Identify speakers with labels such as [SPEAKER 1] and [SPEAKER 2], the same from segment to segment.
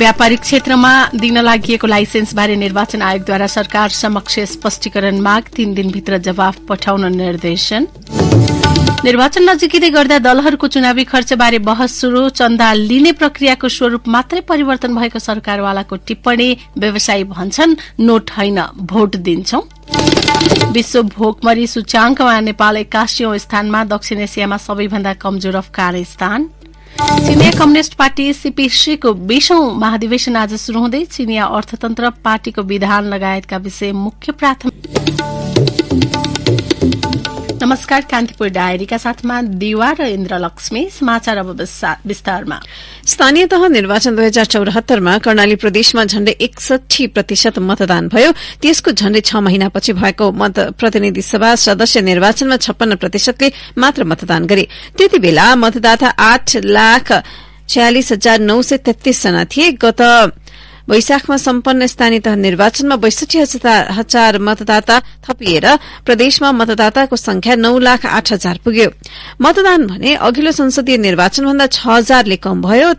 [SPEAKER 1] व्यापारिक क्षेत्रमा दिन लागि लाइसेन्सबारे निर्वाचन आयोगद्वारा सरकार समक्ष स्पष्टीकरण माग 3 दिनभित्र जवाफ पठाउन निर्देशन। निर्वाचन नजिकै गर्दा दलहरूको चुनावी खर्चबारे बहस शुरू। चन्दा लिने प्रक्रियाको स्वरूप मात्रै परिवर्तन भएको सरकारवालाको टिप्पणी। व्यवसायी भन्छन् नोट होइन भोट दिन्छौं। विश्व भोकमरी सूचाङ्कमा नेपाल 81औं स्थानमा, दक्षिण एसियामा सबैभन्दा कमजोर अफगानिस्तान। चिनिया कम्युनिष्ट पार्टी सीपीसीको 20औं महाधिवेशन आज शुरू हुँदै चिनिया अर्थतन्त्र, पार्टीको विधान लगायतका विषय मुख्य प्राथमिकता। नमस्कार, कान्तिपुर डायरीका साथमा दिवा र इन्द्रलक्ष्मी। समाचार अब विस्तारमा।
[SPEAKER 2] स्थानीय तह निर्वाचन 2074 मा कर्णाली प्रदेशमा झण्डै 61% मतदान भयो। त्यसको झण्डै 6 महिनापछि भएको प्रतिनिधि सभा सदस्य निर्वाचनमा 56% ले मात्र मतदान गरे। त्यति बेला मतदाता 8,46,933 जना थिए। गत वैशाखमा सम्पन्न स्थानीय तह निर्वाचनमा 62,000 मतदाता थपिएर प्रदेशमा मतदाताको संख्या 9,08,000 पुग्यो। मतदान भने अघिल्लो संसदीय निर्वाचनभन्दा 6,000 ले कम भयो।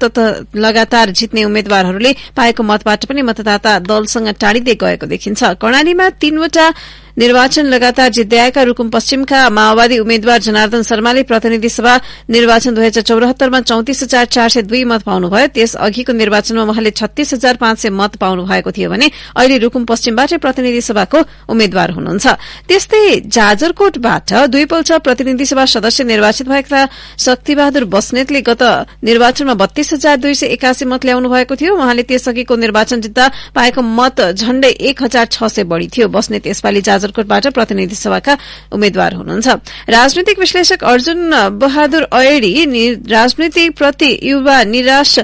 [SPEAKER 2] लगातार जित्ने उम्मेद्वारहरूले पाएको मतबाट पनि मतदाता दलसँग टाढिँदै गएको देखिन्छ। कर्णालीमा 3वटा निर्वाचन लगातार जित्दै आएका रुकुम पश्चिमका माओवादी उम्मेद्वार जनार्दन शर्माले प्रतिनिधि सभा निर्वाचन 2074 मा 34,402 मत पाउनुभयो। त्यस अघिको निर्वाचनमा उहाँले 36,500 मत पाउनु भएको थियो भने अहिले रुकुम पश्चिमबाटै प्रतिनिधि सभाको उम्मेद्वार हुनुहुन्छ। त्यस्तै जाजरकोटबाट दुईपल्ट प्रतिनिधि सभा सदस्य निर्वाचित भएका शक्तिबहादुर बस्नेतले गत निर्वाचनमा 32,281 मत ल्याउनु भएको थियो। उहाँले त्यसअघिको निर्वाचन जित्दा पाएको मत झण्डै 1,600 बढ़ी थियो। बस्नेत यसपालि जाजरकोटबाट प्रतिनिधि सभाका उम्मेद्वार हुनुहुन्छ। राजनीतिक विश्लेषक अर्जुन बहादुर ऐडी राजनीतिप्रति युवा निराश,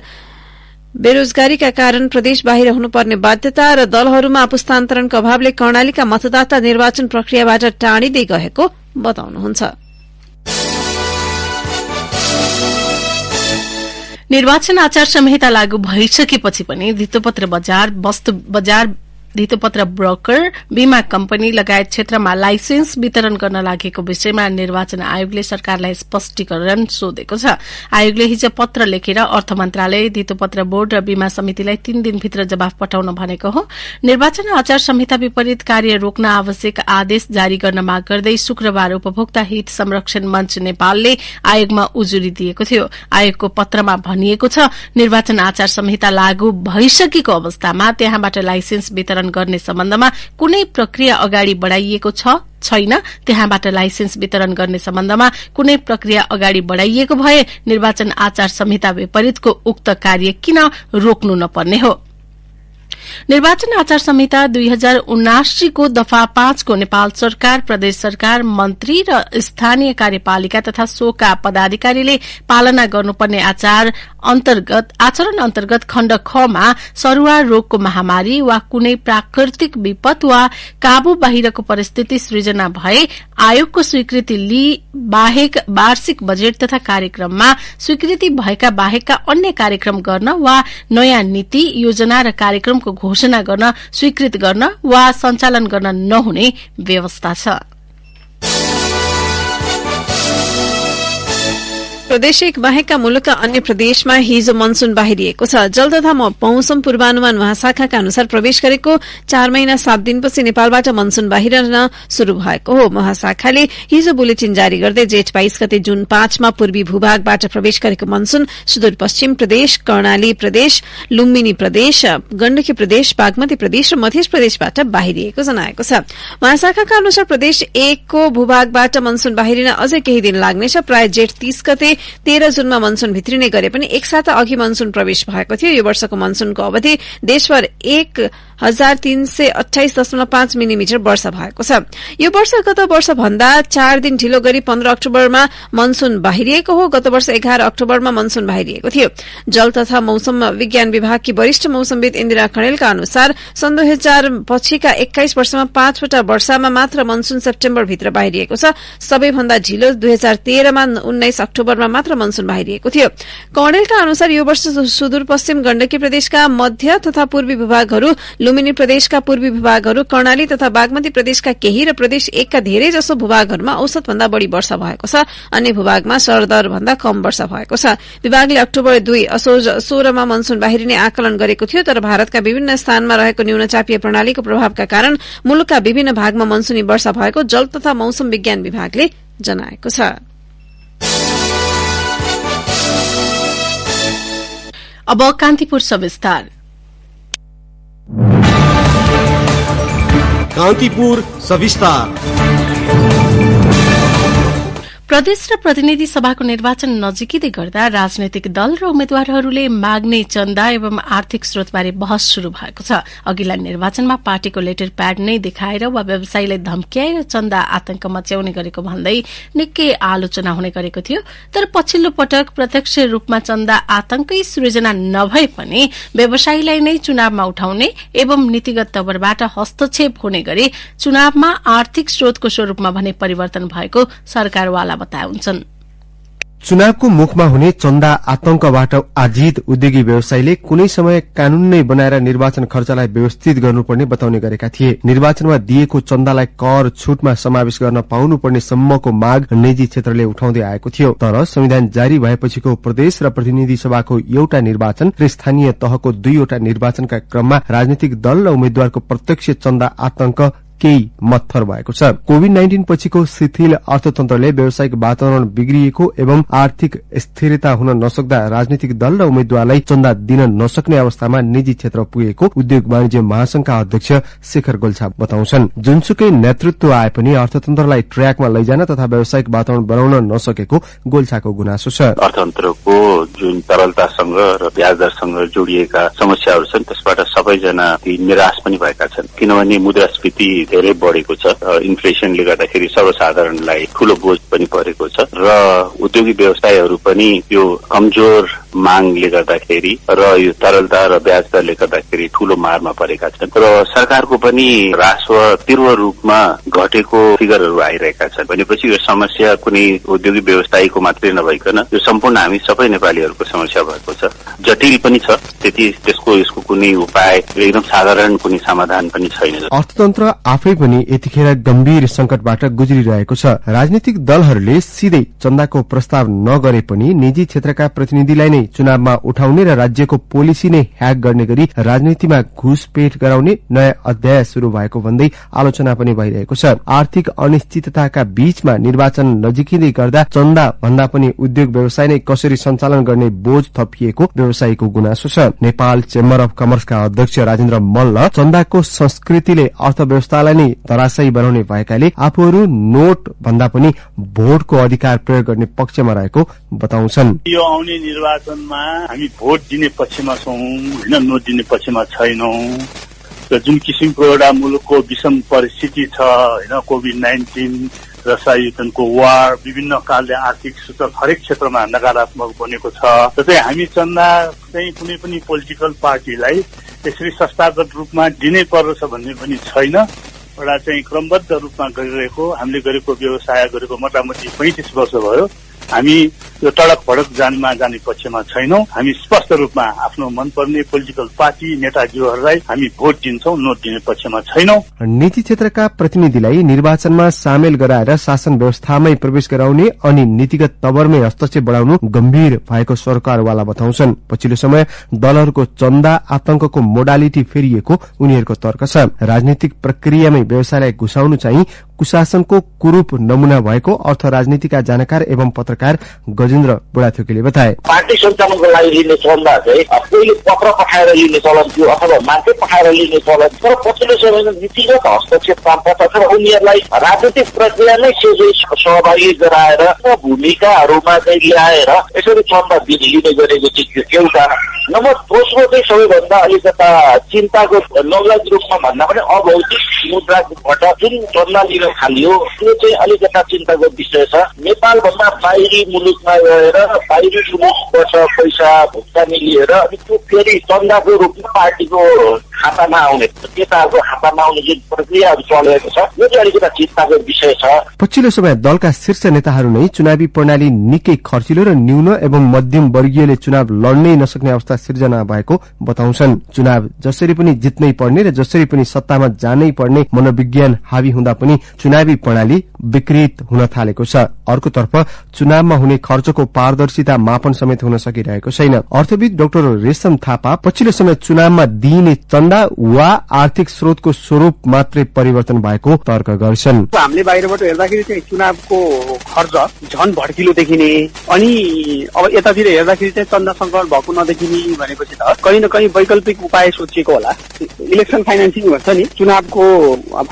[SPEAKER 2] बेरोजगारीका कारण प्रदेश बाहिर हुनुपर्ने बाध्यता र दलहरूमा पुस्तान्तरणको अभावले कर्णालीका मतदाता निर्वाचन प्रक्रियाबाट टाढिँदै गएको बताउनुहुन्छ।
[SPEAKER 1] निर्वाचन आचार संहिता लागू भइसकेपछि पनि धितोपत्र बजार, वस्तु बजार, धितोपत्र ब्रोकर, बीमा कम्पनी लगायत क्षेत्रमा लाइसेन्स वितरण गर्न लागेको विषयमा निर्वाचन आयोगले सरकारलाई स्पष्टीकरण सोधेको छ। आयोगले हिजो पत्र लेखेर अर्थ मन्त्रालय, धितोपत्र बोर्ड र बीमा समितिलाई 3 दिनभित्र जवाफ पठाउन भनेको हो। निर्वाचन आचार संहिता विपरीत कार्य रोक्न आवश्यक आदेश जारी गर्न माग गर्दै शुक्रबार उपभोक्ता हित संरक्षण मञ्च नेपालले आयोगमा उजुरी दिएको थियो। आयोगको पत्रमा भनिएको छ, निर्वाचन आचार संहिता लागू भइसकेको अवस्थामा त्यहाँबाट लाइसेन्स वितरण गर्ने सम्बन्धमा कुनै प्रक्रिया अगाडि बढ़ाइएको छैन। त्यहाँबाट लाइसेन्स वितरण गर्ने सम्बन्धमा कुनै प्रक्रिया अगाडि बढ़ाइएको भए निर्वाचन आचार संहिता विपरीतको उक्त कार्य किन रोक्नु नपर्ने हो। निर्वाचन आचार संहिता 2079 को दफा 5 को नेपाल सरकार, प्रदेश सरकार, मन्त्री र स्थानीय कार्यपालिका तथा सोका पदाधिकारीले पालना गर्नुपर्ने आचरण अन्तर्गत खण्ड ख मा सरुवा रोगको महामारी वा कुनै प्राकृतिक विपद वा काबू बाहिरको परिस्थिति सृजना भए आयोगको स्वीकृति बाहेक वार्षिक बजेट तथा कार्यक्रममा स्वीकृति भएका बाहेकका अन्य कार्यक्रम गर्न वा नयाँ नीति, योजना र कार्यक्रमको घोषणा गर्न, स्वीकृत गर्न वा सञ्चालन गर्न नहुने व्यवस्था छ।
[SPEAKER 2] प्रदेश एक बाहेकका मुलुकका अन्य प्रदेशमा हिजो मनसून बाहिरिएको छ। जल तथा मौसम पूर्वानुमान महाशाखाका अनुसार प्रवेश गरेको 4 महिना 7 दिनपछि नेपालबाट मनसून बाहिरन शुरू भएको हो। महाशाखाले हिजो बुलेटिन जारी गर्दै जेठ 22 गते जुन 5 मा पूर्वी भूभागबाट प्रवेश गरेको मनसून सुदूरपश्चिम प्रदेश, कर्णाली प्रदेश, लुम्बिनी प्रदेश, गण्डकी प्रदेश, बागमती प्रदेश र मध्य प्रदेशबाट बाहिरिएको जनाएको छ। महाशाखाका अनुसार प्रदेश 1 को भूभागबाट मनसून बाहिरिन अझै केही दिन लाग्नेछ। प्राय जेठ 30 गते 13 जुनमा मनसून भित्रिने गरे पनि एक साता अघि मनसून प्रवेश भएको थियो। यो वर्षको मनसूनको अवधि देशभर 1,328.5 मिलिमिटर वर्षा भएको छ। यो वर्ष गत वर्ष भन्दा 4 दिन ढिलो गरी 15 अक्टोबरमा मनसून बाहिरिएको हो। गत वर्ष 11 अक्टोबरमा मनसून बाहिरिएको थियो। जल तथा मौसम विज्ञान विभागकी वरिष्ठ मौसमविद इन्दिरा खडेलका अनुसार सन् 2000 पछिका 21 वर्षमा 5 वटा वर्षामा मात्र मनसून सेप्टेम्बर भित्र बाहिरिएको छ। सबैभन्दा ढिलो 2013 मा 19 अक्टोबरमा क्षेत्रमा मात्र मनसून बाहिरिएको थियो। कौडेलका अनुसार यो वर्ष सुदूरपश्चिम गण्डकी प्रदेशका मध्य तथा पूर्वी भूभागहरू, लुम्बिनी प्रदेशका पूर्वी भूभागहरू, कर्णाली तथा बागमती प्रदेशका केही र प्रदेश 1 का धेरै जसो भूभागहरूमा औसत भन्दा बढ़ी वर्षा भएको छ। अन्य भूभागमा सरदर भन्दा कम वर्षा भएको छ। विभागले अक्टोबर 2 असोज 16 मा मनसून बाहिरिने आकलन गरेको थियो, तर भारतका विभिन्न स्थानमा रहेको न्यूनचापीय प्रणालीको प्रभावका कारण मुलुकका विभिन्न भागमा मनसूनी वर्षा भएको जल तथा मौसम विज्ञान विभागले जनाएको छ।
[SPEAKER 1] अब कान्तिपुर सविस्तार।
[SPEAKER 3] कान्तिपुर सविस्तार।
[SPEAKER 1] प्रदेश र प्रतिनिधि सभाको निर्वाचन नजिकै गर्दा राजनैतिक दल र उम्मेद्वारहरूले माग्ने चन्दा एवं आर्थिक स्रोतबारे बहस शुरू भएको छ। अघिल्ला निर्वाचनमा पार्टीको लेटर प्याड नै देखाएर वा व्यवसायीलाई धम्क्याएर चन्दा आतंक मच्याउने गरेको भन्दै निकै आलोचना हुने गरेको थियो। तर पछिल्लो पटक प्रत्यक्ष रूपमा चन्दा आतंकै सृजना नभए पनि व्यवसायीलाई नै चुनावमा उठाउने एवं नीतिगत तवरबाट हस्तक्षेप हुने गरी चुनावमा आर्थिक स्रोतको स्वरूपमा भने परिवर्तन भएको सरकारवाला बताउँछन्।
[SPEAKER 3] चुनावको मुखमा हुने चन्दा आतंकबाट आजित उद्योगी व्यवसायीले कुनै समय कानून नै बनाएर निर्वाचन खर्चलाई व्यवस्थित गर्नुपर्ने बताउने गरेका थिए। निर्वाचनमा दिएको चन्दालाई कर छूटमा समावेश गर्न पाउनुपर्ने सम्मको माग निजी क्षेत्रले उठाउँदै आएको थियो। तर संविधान जारी भएपछिको प्रदेश र प्रतिनिधि सभाको एउटा निर्वाचन र स्थानीय तहको 2 वटा निर्वाचनका क्रममा राजनीतिक दल र उम्मेद्वारको प्रत्यक्ष चन्दा आतंक केही मत्थर भएको छ। कोभिड-19 पछिको शिथिल अर्थतन्त्रले व्यावसायिक वातावरण बिग्रिएको एवं आर्थिक स्थिरता हुन नसक्दा राजनीतिक दल र उम्मेद्वारलाई चन्दा दिन नसक्ने अवस्थामा निजी क्षेत्र पुगेको उद्योग वाणिज्य महासंघका अध्यक्ष शेखर गोल्छा बताउँछन्। जुनसुकै नेतृत्व आए पनि अर्थतन्त्रलाई ट्र्याकमा लैजान तथा व्यावसायिक वातावरण बनाउन नसकेको गोल्छाको गुनासो छ।
[SPEAKER 4] अर्थतन्त्रको जुन तरलतासँग र ब्याजदरसँग जोडिएका समस्याहरू छन् त्यसबाट सबैजना निराश पनि भएका छन्, किनभने मुद्रास्फीति धेरै बढेको छ। इन्फ्लेसनले गर्दाखेरि सर्वसाधारणलाई ठूलो बोझ पनि परेको छ र उद्योगी व्यवसायहरू पनि यो कमजोर मागले गर्दाखेरि र यो तरलता र ब्याज दरले गर्दाखेरि ठूलो मारमा परेका छन् र सरकारको पनि राजस्व तीव्र रूपमा घटेको फिगरहरू आइरहेका छन्। भनेपछि यो समस्या कुनै उद्योगी व्यवसायीको मात्रै नभइकन यो सम्पूर्ण हामी सबै नेपालीहरूको समस्या भएको छ। जटिल पनि छ, त्यसको यसको कुनै उपाय एकदम साधारण कुनै समाधान पनि छैन।
[SPEAKER 3] अर्थतन्त्र आफै पनि यतिखेर गम्भीर संकटबाट गुज्रिरहेको छ। राजनीतिक दलहरूले सिधै चन्दाको प्रस्ताव नगरे पनि निजी क्षेत्रका प्रतिनिधिलाई नै चुनावमा उठाउने र राज्यको पोलिसी नै ह्याक गर्ने गरी राजनीतिमा घुसपेट गराउने नयाँ अध्याय शुरू भएको भन्दै आलोचना पनि भइरहेको छ। आर्थिक अनिश्चितताका बीचमा निर्वाचन नजिकिँदै गर्दा चन्दा भन्दा पनि उद्योग व्यवसाय नै कसरी सञ्चालन गर्ने बोझ थपिएको व्यवसायीको गुनासो छ। नेपाल चेम्बर अफ कमर्सका अध्यक्ष राजेन्द्र मल्ल चन्दाको संस्कृतिले अर्थव्यवस्थालाई नै धराशायी बनाउने भएकाले आफूहरू नोट भन्दा पनि भोटको अधिकार प्रयोग गर्ने पक्षमा रहेको बताउँछन्।
[SPEAKER 5] यो आउने निर्वाचनमा हामी भोट दिने पक्षमा छौं हैन, नोट दिने पक्षमा छैनौं। र जुन किसिमको एउटा मुलुकको विषम परिस्थिति छ हैन, कोभिड-19 रसायन युद्धको वार, विभिन्न कालले आर्थिक सूचक हरेक क्षेत्रमा नकारात्मक बनेको छ। जस्तै हामी चन्दा चाहिँ कुनै पनि पोलिटिकल पार्टीलाई यसरी संस्थागत रूपमा दिनै पर्छ भन्ने पनि छैन। एउटा चाहिँ क्रमबद्ध रूपमा गरिरहेको हामीले गरेको व्यवसाय गरेको मोटामोटी 35 वर्ष भयो। हामी यो टडक भडक जाने पक्षमा छैनौं। हामी स्पष्ट रूपमा आफ्नो मनपर्ने पोलिटिकल पार्टी नेताजीहरूलाई हामी भोट दिन्छौं, नोट दिने पक्षमा छैनौं।
[SPEAKER 3] नीति क्षेत्रका प्रतिनिधिलाई निर्वाचनमा सामेल गराएर शासन व्यवस्थामै प्रवेश गराउने अनि नीतिगत तवरमै हस्तक्षेप बढाउनु गम्भीर भएको सरकारवाला बताउँछन्। पछिल्लो समय दलहरूको चन्दा आतंकको मोडालिटी फेरिएको उनीहरूको तर्क छ। राजनीतिक प्रक्रियामै व्यवसायलाई घुसाउनु चाहिँ कुशासनको कुरूप नमूना भएको अर्थ राजनीतिका जानकार एवं पत्रकार गजेन्द्र बुढाथोकीले बताए।
[SPEAKER 6] पार्टी सञ्चालनको लागि लिने चन्दा चाहिँ पहिले पत्र पठाएर लिने चलन थियो अथवा मान्छे पठाएर लिने चलन, तर पछिल्लो समयमा नीतिगत हस्तक्षेप प्राप्त छ र उनीहरूलाई राजनीतिक प्रक्रियामै सहभागी गराएर भूमिकाहरूमा चाहिँ ल्याएर यसरी चन्दा लिने गरेको थियो एउटा। नम्बर दोस्रो चाहिँ सबैभन्दा अलिकता चिन्ताको नगद रूपमा भन्दा पनि अभौतिक मुद्राबाट जुन चन्दा लिन थालियो त्यो चाहिँ अलिकता चिन्ताको विषय छ। नेपालभन्दा बाहिरी मुलुकमा गएर बाहिरी मुलुकबाट पैसा भुक्तानी लिएर अनि त्यो फेरि चन्दाको रूपमा पार्टीको खातामा आउने नेताहरूको खातामा आउने जुन प्रक्रियाहरू चलेको छ यो चाहिँ अलिकति चिन्ताको विषय छ।
[SPEAKER 3] पछिल्लो समय दलका शीर्ष नेताहरू नै चुनावी प्रणाली निकै खर्चिलो र न्यून एवं मध्यम वर्गीयले चुनाव लड्नै नसक्ने अवस्था सिर्जना भएको बताउँछन्। चुनाव जसरी पनि जित्नै पर्ने र जसरी पनि सत्तामा जानै पर्ने मनोविज्ञान हावी हुँदा पनि चुनावी प्रणाली विकृत हुन थालेको छ। अर्कोतर्फ चुनावमा हुने खर्चको पारदर्शिता मापन समेत हुन सकिरहेको छैन। अर्थविद डाक्टर रेशम थापा पछिल्लो समय चुनावमा दिइने चन्दा वा आर्थिक स्रोतको स्वरूप मात्रै परिवर्तन भएको तर्क गर्छन्।
[SPEAKER 7] हामीले बाहिरबाट हेर्दाखेरि चाहिँ चुनावको खर्च झन भड्किलो देखिने अनि अब यतातिर हेर्दाखेरि चाहिँ चन्दा संकलन भएको नदेखिने भनेपछि त कहीँ न कहीँ वैकल्पिक उपाय सोचिएको होला। इलेक्सन फाइनेन्सिङ भन्छ नि, चुनावको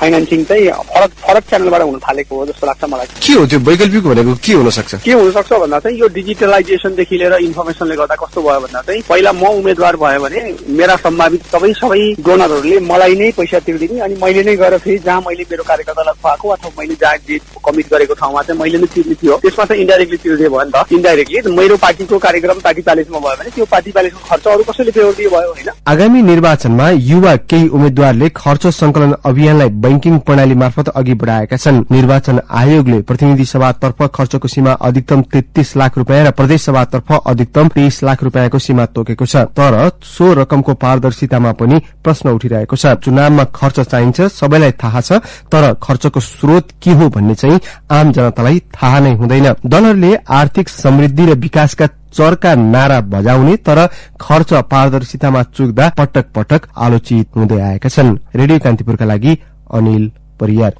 [SPEAKER 7] फाइनेन्सिङ चाहिँ फरक फरक च्यानलबाट हुन थालेको हो जस्तो लाग्छ मलाई।
[SPEAKER 3] के हो त्यो वैकल्पिक भनेको? के हुन सक्छ?
[SPEAKER 7] के हुन सक्छ भन्दा चाहिँ यो डिजिटलाइजेसनदेखि लिएर इन्फर्मेसनले गर्दा कस्तो भयो भन्दा चाहिँ पहिला म उम्मेद्वार भयो भने मेरा सम्भावित सबै डोनरहरूले मलाई नै पैसा तिर्दिने अनि मैले नै गएर फेरि जहाँ मैले मेरो कार्यकर्तालाई खुवाएको अथवा मैले जहाँ जे कमिट गरेको ठाउँमा चाहिँ मैले नै तिर्ने थियो। त्यसमा चाहिँ इन्डाइरेक्टली तिर्दै भयो नि त। इन्डाइरेक्टली मेरो पार्टीको कार्यक्रम पार्टी प्यालेसमा भयो भने त्यो पार्टी प्यालेसको खर्च अरू कसैले बेहोर दियो भयो होइन।
[SPEAKER 3] आगामी निर्वाचनमा युवा केही उम्मेद्वारले खर्च संकलन अभियानलाई बैंकिङ प्रणाली मार्फत अघि बढाएका छन्। निर्वाचन आयोगले प्रतिनिधि सभातर्फ खर्चको सीमा अधिकतम 33 लाख रुपियाँ र प्रदेश सभातर्फ अधिकतम 23 लाख रुपियाँको सीमा तोकेको छ। तर सो रकमको पारदर्शितामा पनि प्रश्न उठिरहेको छ। चुनावमा खर्च चाहिन्छ सबैलाई थाहा छ, तर खर्चको स्रोत के हो भन्ने चाहिँ आम जनतालाई थाहा नै हुँदैन। दलहरूले आर्थिक समृद्धि र विकासका चरका नारा बजाउने तर खर्च पारदर्शितामा चुक्दा पटक पटक आलोचित हुँदै आएका छन्। रेडियो कान्तिपुरका लागि अनिल परियार।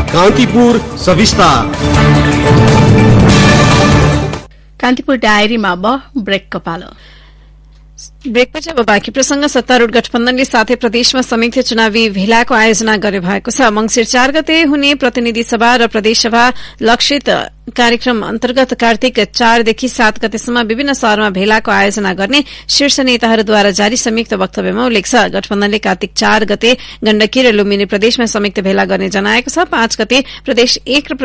[SPEAKER 8] कान्तिपुर सविस्तार।
[SPEAKER 1] कान्तिपुर डायरीमा अब ब्रेकको पालो।
[SPEAKER 2] ब्रेकपछि अब बाँकी प्रसंग। सत्तारूढ़ गठबन्धनले साथै प्रदेशमा संयुक्त चुनावी भेलाको आयोजना गरे भएको छ। मंसिर 4 गते हुने प्रतिनिधि सभा र प्रदेशसभा लक्षित कार्यक्रम अन्तर्गत कार्तिक 4 देखि 7 गतेसम्म विभिन्न शहरमा भेलाको आयोजना गर्ने शीर्ष नेताहरूद्वारा जारी संयुक्त वक्तव्यमा उल्लेख छ। गठबन्धनले कार्तिक 4 गते गण्डकी र लुम्बिनी प्रदेशमा संयुक्त भेला गर्ने जनाएको छ। 5 गते प्रदेश 1 र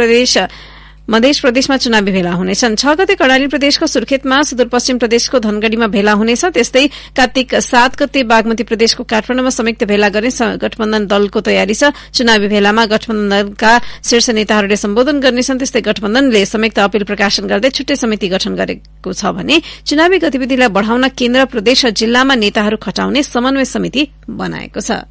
[SPEAKER 2] मध्य प्रदेशमा चुनावी भेला हुनेछन्। 6 गते कर्णाली प्रदेशको सुर्खेतमा, सुदूरपश्चिम प्रदेशको धनगढ़ीमा भेला हुनेछ। त्यस्तै कार्तिक 7 गते बागमती प्रदेशको काठमाडौँमा संयुक्त भेला गर्ने गठबन्धन दलको तयारी छ। चुनावी भेलामा गठबन्धनका शीर्ष नेताहरूले सम्बोधन गर्नेछन्। त्यस्तै गठबन्धनले संयुक्त अपील प्रकाशन गर्दै छुट्टै समिति गठन गरेको छ भने चुनावी गतिविधिलाई बढ़ाउन केन्द्र, प्रदेश र जिल्लामा नेताहरू खटाउने समन्वय समिति बनाएको छ।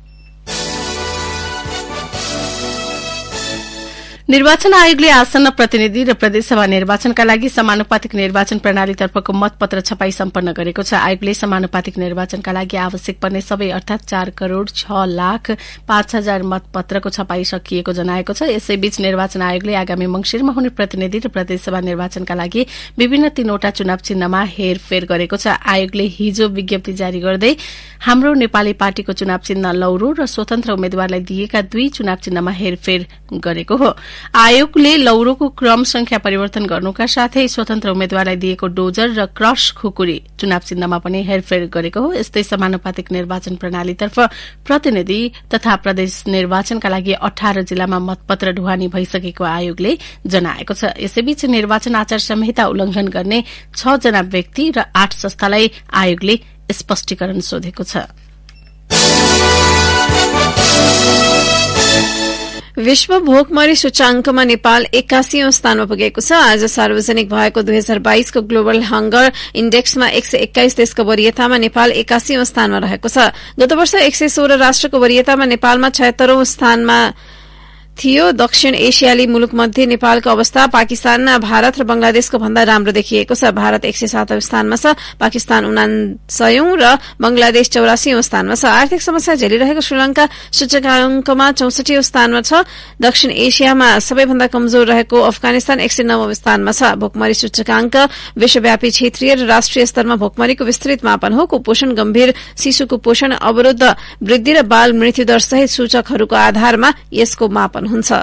[SPEAKER 1] निर्वाचन आयोगले आसन्न प्रतिनिधि र प्रदेशसभा निर्वाचनका लागि समानुपातिक निर्वाचन प्रणालीतर्फको मतपत्र छपाई सम्पन्न गरेको छ। आयोगले समानुपातिक निर्वाचनका लागि आवश्यक पर्ने सबै अर्थात 4,06,05,000 मतपत्रको छपाई सकिएको जनाएको छ। यसैबीच निर्वाचन आयोगले आगामी मंसिरमा हुने प्रतिनिधि र प्रदेशसभा निर्वाचनका लागि विभिन्न 3वटा चुनाव चिन्हमा हेरफेर गरेको छ। आयोगले हिजो विज्ञप्ति जारी गर्दै हाम्रो नेपाली पार्टीको चुनाव चिन्ह लौरो र स्वतन्त्र उम्मेद्वारलाई दिएका 2 चुनाव चिन्हमा हेरफेर गरेको हो। आयोगले लौरोको क्रम संख्या परिवर्तन गर्नुका साथै स्वतन्त्र उम्मेद्वारलाई दिएको डोजर र क्रस खुकुरी चुनाव चिन्हमा पनि हेरफेर गरेको हो। यस्तै समानुपातिक निर्वाचन प्रणालीतर्फ प्रतिनिधि तथा प्रदेश निर्वाचनका लागि 18 जिल्लामा मतपत्र ढुवानी भइसकेको आयोगले जनाएको छ। यसैबीच निर्वाचन आचार संहिता उल्लंघन गर्ने 6 जना व्यक्ति र 8 संस्थालाई आयोगले स्पष्टीकरण सोधेको छ।
[SPEAKER 2] विश्व भोकमरी सूचाङ्कमा नेपाल 81औं स्थानमा पुगेको छ। आज सार्वजनिक भएको 2022 को ग्लोबल हंगर इण्डेक्समा 121 देशको वरियतामा नेपाल 81औं स्थानमा रहेको छ। गत वर्ष 116 राष्ट्रको वरियतामा नेपालमा 76औं स्थानमा थियो। दक्षिण एशियाली मुलुक मध्ये नेपालको अवस्था पाकिस्तान, भारत र बंगलादेशको भन्दा राम्रो देखिएको छ। भारत 107औं स्थानमा छ, पाकिस्तान 79औं र बंगलादेश 84औं स्थानमा छ। आर्थिक समस्या झेलिरहेको श्रीलंका सूचकांकमा 64औं स्थानमा छ। दक्षिण एशियामा सबैभन्दा कमजोर रहेको अफगानिस्तान 109औं स्थानमा छ। भोकमरी सूचकांक विश्वव्यापी, क्षेत्रीय र राष्ट्रिय स्तरमा भोकमरीको विस्तृत मापन हो। कुपोषण, गम्भीर शिशु कुपोषण, अवरोध वृद्धि र बाल मृत्युदर सहित सूचकहरूको आधारमा यसको मापन हुन्छ।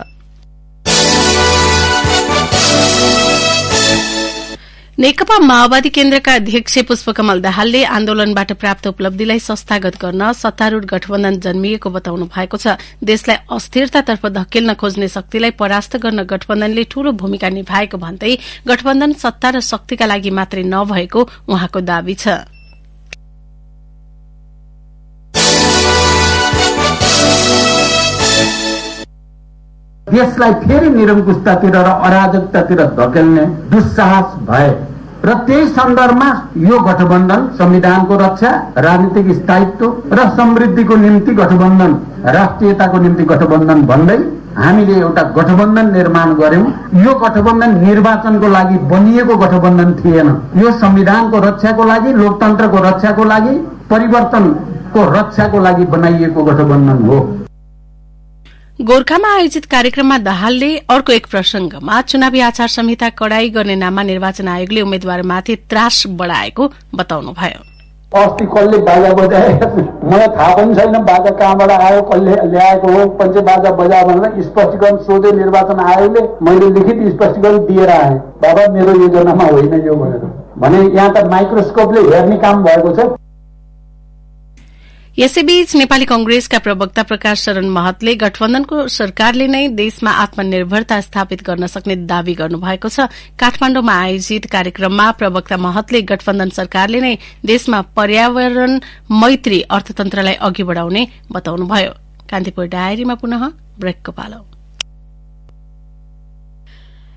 [SPEAKER 1] नेकपा माओवादी केन्द्रका अध्यक्ष पुष्पकमल दाहालले आन्दोलनबाट प्राप्त उपलब्धिलाई संस्थागत गर्न सत्तारूढ़ गठबन्धन जन्मिएको बताउनु भएको छ। देशलाई अस्थिरतातर्फ धकेल्न खोज्ने शक्तिलाई परास्त गर्न गठबन्धनले ठूलो भूमिका निभाएको भन्दै गठबन्धन सत्ता र शक्तिका लागि मात्रै नभएको उहाँको दावी छ।
[SPEAKER 9] देशलाई फेरि निरङ्कुशतातिर र अराजकतातिर धकेल्ने दुस्साहस भए र त्यही सन्दर्भमा यो गठबन्धन संविधानको रक्षा, राजनीतिक स्थायित्व र समृद्धिको निम्ति गठबन्धन, राष्ट्रियताको निम्ति गठबन्धन भन्दै हामीले एउटा गठबन्धन निर्माण गर्यौं। यो गठबन्धन निर्वाचनको लागि बनिएको गठबन्धन थिएन। यो संविधानको रक्षाको लागि, लोकतन्त्रको रक्षाको लागि, परिवर्तनको रक्षाको लागि बनाइएको गठबन्धन हो।
[SPEAKER 1] गोर्खामा आयोजित कार्यक्रममा दाहालले अर्को एक प्रसंगमा चुनावी आचार संहिता कडाई गर्ने नाममा निर्वाचन आयोगले उम्मेद्वारमाथि त्रास बढ़ाएको बताउनुभयो।
[SPEAKER 9] अस्ति कसले बाजा बजाए मलाई थाहा पनि छैन, बाजा कहाँबाट आयो, कसले ल्याएको हो, पछि बाजा बजायो भनेर स्पष्टीकरण सोधे निर्वाचन आयोगले। मैले लिखित स्पष्टीकरण दिएर आएँ, बाबा मेरो योजनामा होइन यो भने यहाँ त माइक्रोस्कोपले हेर्ने काम भएको छ।
[SPEAKER 1] यसैबीच नेपाली कंग्रेसका प्रवक्ता प्रकाश शरण महतले गठबन्धनको सरकारले नै देशमा आत्मनिर्भरता स्थापित गर्न सक्ने दावी गर्नुभएको छ। काठमाण्डुमा आयोजित कार्यक्रममा प्रवक्ता महतले गठबन्धन सरकारले नै देशमा पर्यावरण मैत्री अर्थतन्त्रलाई अघि बढ़ाउने बताउनुभयो। कान्तिपुर डायरीमा पुनः ब्रेकको पालो।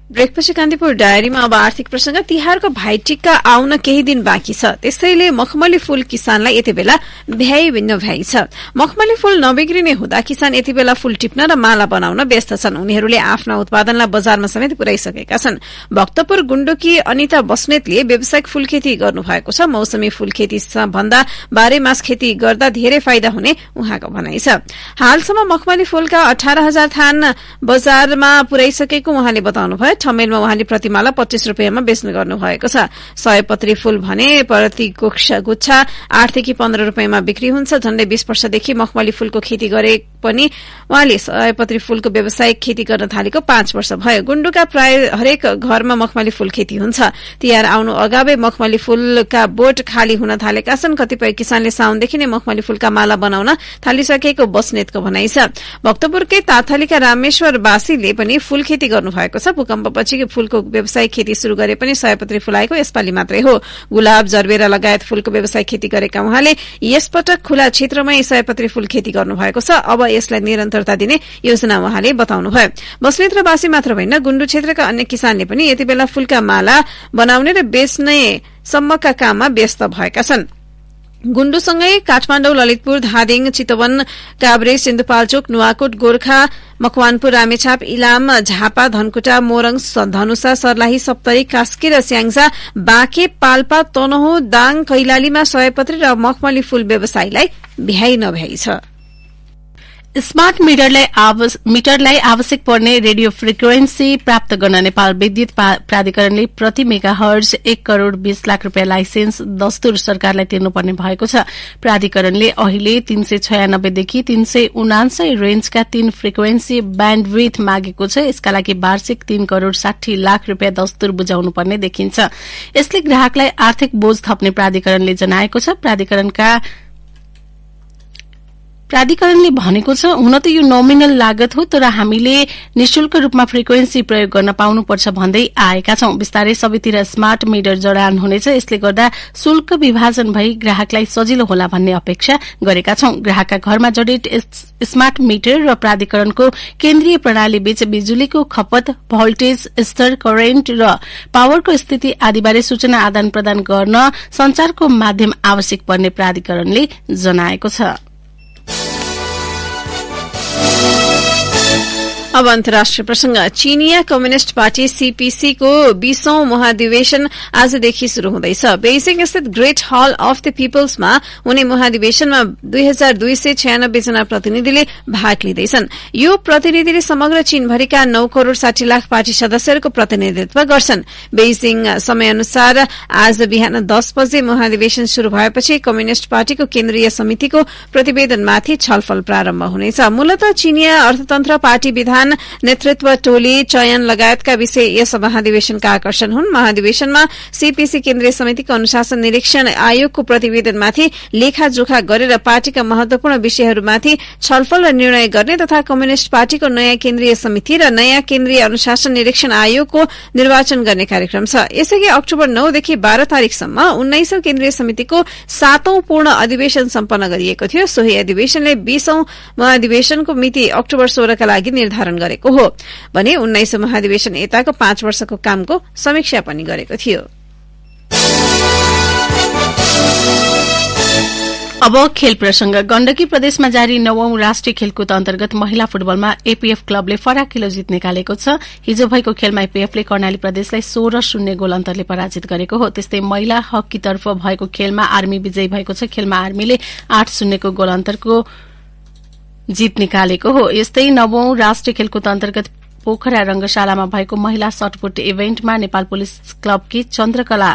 [SPEAKER 2] ब्रेकपछि कान्तिपुर डायरीमा अब आर्थिक प्रसंग। तिहारको भाइटिका आउन केही दिन बाँकी छ, त्यसैले मखमली फूल किसानलाई यति बेला भ्याइ भिन्न भ्याइ छ। मखमली फूल नबिग्रिने हुँदा किसान यति बेला फूल टिप्न र माला बनाउन व्यस्त छन्। उनीहरूले आफ्ना उत्पादनलाई बजारमा समेत पुर्याइसकेका छन्। भक्तपुर गुण्डकी अनिता बस्नेतले व्यावसायिक फूल खेती गर्नुभएको छ। मौसमी फूल खेती भन्दा बाह्रैमास खेती गर्दा धेरै फाइदा हुने उहाँको भनाइ छ। हालसम्म मखमली फूलका 18,000 थान बजारमा पुर्याइसकेको उहाँले बताउनुभयो। ठमेलमा उहाँले प्रतिमाला 25 रुपियाँमा बेच्ने गर्नुभएको छ। सयपत्री फूल भने प्रति गुच्छा 8 देखि 15 रुपियाँमा बिक्री हुन्छ। झण्डै 20 वर्षदेखि मखमली फूलको खेती गरे पनि उहाँले सयपत्री फूलको व्यावसायिक खेती गर्न थालेको 5 वर्ष भयो। गुण्डुका प्राय हरेक घरमा मखमली फूल खेती हुन्छ। तिहार आउनु अगावै मखमली फूलका बोट खाली हुन थालेका छन्। कतिपय किसानले साउनदेखि नै मखमली फूलका माला बनाउन थालिसकेको बस्नेतको भनाइ छ। भक्तपुरकै ताथलीका रामेश्वर बासीले पनि फूल खेती गर्नुभएको छ। भूकम्पपछि फूलको व्यावसायिक खेती शुरू गरे पनि सयपत्री फूल आएको यसपालि मात्रै हो। गुलाब, जरबेरा लगायत फूलको व्यवसायिक खेती गरेका उहाँले यसपटक खुला क्षेत्रमै सयपत्री फूल खेती गर्नुभएको छ। अब यसलाई निरन्तरता दिने योजना उहाँले बताउनुभयो। बस्नेत र बासी मात्र होइन, गुण्डु क्षेत्रका अन्य किसानले पनि यति बेला फूलका माला बनाउने र बेच्ने सम्मका काममा व्यस्त भएका छन्। गुण्डुसँगै काठमाडौँ, ललितपुर, धादिङ, चितवन, काभ्रे, सिन्धुपाल्चोक, नुवाकोट, गोर्खा, मकवानपुर, रामेछाप, इलाम, झापा, धनकुटा, मोरङ, धनुषा, सर्लाही, सप्तरी, कास्की र स्याङ्जा, बाँके, पाल्पा, तनहुँ, दाङ, कैलालीमा सयपत्री र मखमली फूल व्यवसायीलाई भ्याइ नभ्याइ छ। स्मार्ट मिटरलाई आवश्यक पर्ने रेडियो फ्रिक्वेन्सी प्राप्त गर्न नेपाल विद्युत प्राधिकरणले प्रति मेगाहर्ज 1 करोड़ 20 लाख रूपियाँ लाइसेन्स दस्तुर सरकारलाई तिर्नुपर्ने भएको छ। प्राधिकरणले अहिले 396 देखि 379 रेन्जका 3 फ्रिक्वेन्सी ब्यान्डविथ मागेको छ। यसका लागि वार्षिक 3 करोड़ 60 लाख रूपियाँ दस्तुर बुझाउनुपर्ने देखिन्छ। यसले ग्राहकलाई आर्थिक बोझ थप्ने प्राधिकरणले जनाएको छ। प्राधिकरणले भनेको छ, हुन त यो नोमिनल लागत हो, तर हामीले निशुल्क रूपमा फ्रिक्वेन्सी प्रयोग गर्न पाउनुपर्छ भन्दै आएका छौं। बिस्तारै सबैतिर स्मार्ट मिटर जडान हुनेछ। यसले गर्दा शुल्क विभाजन भई ग्राहकलाई सजिलो होला भन्ने अपेक्षा गरेका छौं। ग्राहकका घरमा जडित स्मार्ट मिटर र प्राधिकरणको केन्द्रीय प्रणाली बीच बिजुलीको खपत, भोल्टेज स्तर, करेन्ट र पावरको स्थिति आदिबारे सूचना आदान प्रदान गर्न संचारको माध्यम आवश्यक पर्ने प्राधिकरणले जनाएको छ। अब अन्तर्राष्ट्रिय प्रसंग। चीनिया कम्युनिष्ट पार्टी सीपीसी को 20औं महाधिवेशन आजदेखि शुरू हुँदैछ। बेजिङ स्थित ग्रेट हल अफ द पीपल्समा हुने महाधिवेशनमा 2296 जना प्रतिनिधिले भाग लिँदैछन्। यो प्रतिनिधिले समग्र चीनभरिका 9 करोड़ 60 लाख पार्टी सदस्यहरूको प्रतिनिधित्व गर्छन्। बेजिङ समय अनुसार आज बिहान 10 बजे महाधिवेशन शुरू भएपछि कम्युनिष्ट पार्टीको केन्द्रीय समितिको प्रतिवेदनमाथि छलफल प्रारम्भ हुनेछ। मूलतः चीनिया अर्थतन्त्र, पार्टी विधान, नेतृत्व टोली चयन लगायतका विषय यस महाधिवेशनका आकर्षण हुन्। महाधिवेशनमा सीपीसी केन्द्रीय समितिको अनुशासन निरीक्षण आयोगको प्रतिवेदनमाथि लेखाजोखा गरेर पार्टीका महत्वपूर्ण विषयहरूमाथि छलफल र निर्णय गर्ने तथा कम्युनिष्ट पार्टीको नयाँ केन्द्रीय समिति र नयाँ केन्द्रीय अनुशासन निरीक्षण आयोगको निर्वाचन गर्ने कार्यक्रम छ। यसैगरी अक्टोबर 9 देखि 12 तारिकसम्म 19औं केन्द्रीय समितिको 7औं पूर्ण अधिवेशन सम्पन्न गरिएको थियो। सोही अधिवेशनले 20औं महाधिवेशनको मिति अक्टोबर 16 का लागि निर्धारण निर्धारण गरेको हो भने 19 महाधिवेशन यताको 5 वर्षको कामको समीक्षा पनि गरेको थियो।
[SPEAKER 1] अब खेल प्रसंग। गण्डकी प्रदेशमा जारी 9औं राष्ट्रिय खेलकुद अन्तर्गत महिला फुटबलमा एपीएफ क्लबले फराकिलो जित निकालेको छ। हिजो भएको खेलमा एपीएफले कर्णाली प्रदेशलाई 16-0 गोल अन्तरले पराजित गरेको हो। त्यस्तै महिला हकीतर्फ भएको खेलमा आर्मी विजयी भएको छ। खेलमा आर्मीले 8-0 को गोल अन्तरको जित निकालेको हो। यस्तै 9औं राष्ट्रिय खेलकुद अन्तर्गत पोखरा रंगशालामा भएको महिला शटपुट इभेन्टमा नेपाल पुलिस क्लबकी चन्द्रकला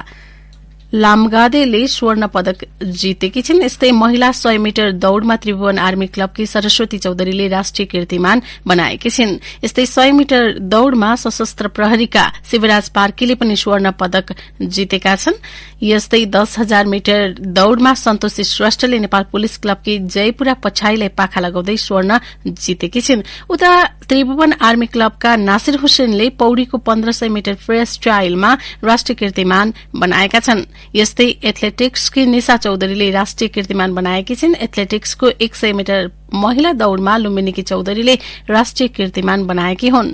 [SPEAKER 1] लामगादेले स्वर्ण पदक जितेकी छिन्। यस्तै महिला 100 मिटर दौड़मा त्रिभुवन आर्मी क्लबकी सरस्वती चौधरीले राष्ट्रिय कीर्तिमान बनाएकी छिन्। यस्तै 100 मिटर दौड़मा सशस्त्र प्रहरीका शिवराज पार्कीले पनि स्वर्ण पदक जितेका छन्। यस्तै 10,000 मिटर दौड़मा सन्तोषी श्रेष्ठले नेपाल पुलिस क्लबकी जयपुरा पछाईलाई पाखा लगाउँदै स्वर्ण जितेकी छिन्। उता त्रिभुवन आर्मी क्लबका नासिर हुसेनले पौड़ीको 1500 मिटर फ्री स्टाइलमा राष्ट्रिय कीर्तिमान बनाएका छन्। यस्तै एथलेटिक्सकी निशा चौधरीले राष्ट्रिय कीर्तिमान बनाएकी छिन्। एथलेटिक्सको 100 मिटर महिला दौड़मा लुम्बिनीकी चौधरीले राष्ट्रिय कीर्तिमान बनाएकी हुन्।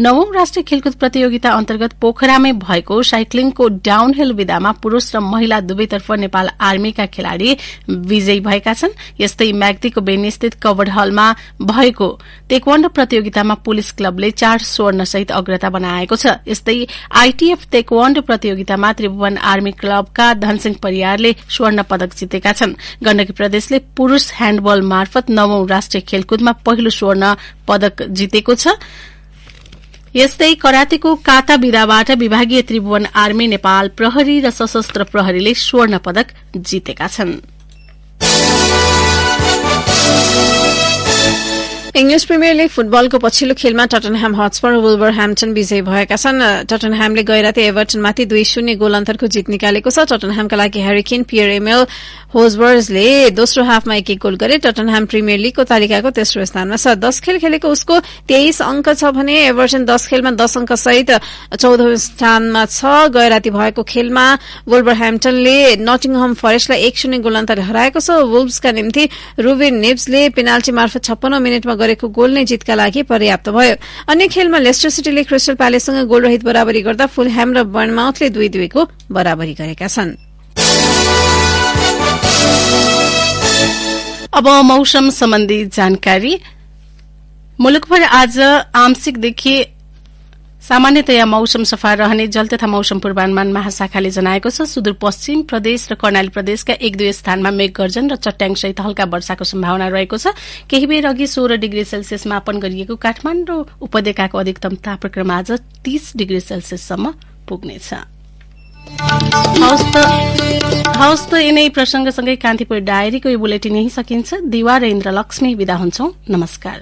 [SPEAKER 1] 9औं राष्ट्रिय खेलकुद प्रतियोगिता अन्तर्गत पोखरामै भएको साइक्लिङको डाउनहिल विधामा पुरूष र महिला दुवैतर्फ नेपाल आर्मीका खेलाड़ी विजयी भएका छन्। यस्तै म्याग्दीको बेनीस्थित कवर्ड हलमा भएको तेक्वान्डो प्रतियोगितामा पुलिस क्लबले 4 स्वर्ण सहित अग्रता बनाएको छ। यस्तै आईटीएफ तेक्वान्डो प्रतियोगितामा त्रिभुवन आर्मी क्लबका धनसिंह परियारले स्वर्ण पदक जितेका छन्। गण्डकी प्रदेशले पुरूष ह्याण्डबल मार्फत 9औं राष्ट्रिय खेलकुदमा पहिलो स्वर्ण पदक जितेको छ। यस्तै करातेको काता विधाबाट विभागीय त्रिभुवन आर्मी, नेपाल प्रहरी र सशस्त्र प्रहरीले स्वर्ण पदक जितेका छन्।
[SPEAKER 2] इङ्ग्लिस प्रिमियर लीग फुटबलको पछिल्लो खेलमा टटनह्याम हटस्पर र वुल्भरह्याम्पटन विजयी भएका छन्। टटनह्यामले गैराती एभर्टनमाथि 2-0 गोल अन्तरको जित निकालेको छ। टटनह्यामका लागि ह्यारी केन, पियर एमेल होजबर्जले दोस्रो हाफमा 1-1 गोल गरे। टटनह्याम प्रिमियर लीगको तालिकाको तेस्रो स्थानमा छ। 10 खेल खेलेको उसको 23 अंक छ भने एभर्टन 10 खेलमा 10 अंक सहित 14औं स्थानमा छ। गैराती भएको खेलमा वुल्भरह्याम्पटनले नटिङहम फरेस्टलाई 1-0 गोल अन्तरले हराएको छ। वुल्भ्सका निम्ति रुबिन निब्सले पेनाल्टी मार्फत 56औं मिनेटमा गरेको गोल नै जितका लागि पर्याप्त भयो। अन्य खेलमा लेस्टर सिटीले क्रिस्टल प्यालेससँग गोल रहित बराबरी गर्दा फुलह्याम र बर्नमाउथले 2-2 को बराबरी गरेका छन्।
[SPEAKER 1] अब मौसम सम्बन्धी जानकारी। मुलुकभर आज आंशिकदेखि सामान्यतया मौसम सफा रहने जल तथा मौसम पूर्वानुमान महाशाखाले जनाएको छ। सुदूरपश्चिम प्रदेश र कर्णाली प्रदेशका 1-2 स्थानमा मेघ गर्जन र चट्याङसहित हल्का वर्षाको सम्भावना रहेको छ। केही बेर अघि 16 डिग्री सेल्सियस मापन गरिएको काठमाडौँ उपत्यकाको अधिकतम तापक्रम आज 30 डिग्री सेल्सियससम्म पुग्नेछ। हवस् त यिनै प्रसंगसँगै कान्तिपुर डायरीको यो बुलेटिन यही सकिन्छ। दिवा र इन्द्र लक्ष्मी विदा हुन्छौं। नमस्कार।